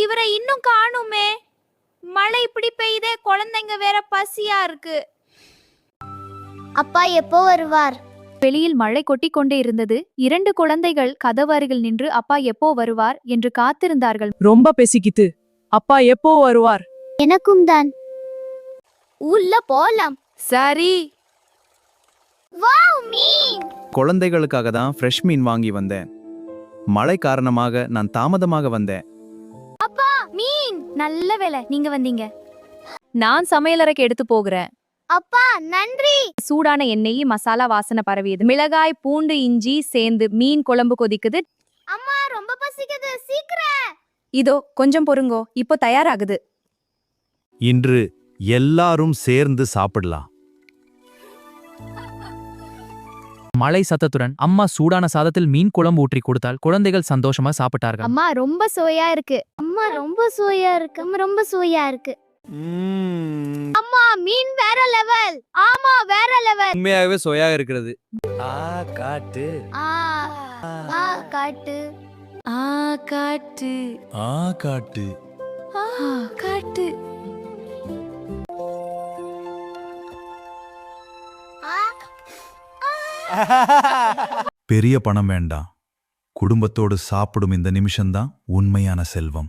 இவரை இன்னும் காணுமே. மழை இப்படி பெய்யுதே, குழந்தைங்க வேற பசியா இருக்கு. அப்பா எப்போ வருவார்? வெளியில் மழை கொட்டிக் கொண்டே இருந்தது. 2 குழந்தைகள் கதவு அருகில் நின்று அப்பா எப்போ வருவார் என்று காத்திருந்தார்கள். ரொம்ப பெசிக்கித்து. அப்பா எப்போ வருவார்? எனக்கும் தான். உள்ள போலாம். சரி. வாவ், மீன். குழந்தைகளுக்காக தான் ஃப்ரெஷ் மீன் வாங்கி வந்தேன். மழை காரணமாக நான் தாமதமாக வந்தேன். அப்பா, மீன். நல்ல வேளை நீங்க வந்தீங்க. நான் சமையலறைக்கு எடுத்து போகிறேன். அப்பா, நன்றி. சூடான எண்ணெய், மசாலா வாசனை பரவியது. மிளகாய், பூண்டு, இஞ்சி சேர்ந்து மீன் குழம்பு கொதிக்குது. அம்மா, ரொம்ப பசிக்குது, சீக்கிரம். இதோ கொஞ்சம் பொறுங்கோ, இப்போ தயாராகுது. இன்று எல்லாரும் சேர்ந்து சாப்பிடலாம். மழை சத்தத்துடன் அம்மா சூடான சாதத்தில் மீன் குழம்பு ஊற்றி கொடுத்தால் குழந்தைகள் சந்தோஷமா சாப்பிட்டார்கள். அம்மா, ரொம்ப சுவையா இருக்கு. அம்மா, ரொம்ப சுவையா இருக்கு. அம்மா, ரொம்ப சுவையா இருக்கு. அம்மா, மீன் வேற லெவல். ஆமா, வேற லெவல். உண்மையாகவே சுவையாக இருக்கிறது. காட்டு ஆ ஆ காட்டு. காட்டு காட்டு காட்டு. பெரிய பணம் வேண்டாம். குடும்பத்தோடு சாப்பிடும் இந்த நிமிஷம்தான் உண்மையான செல்வம்.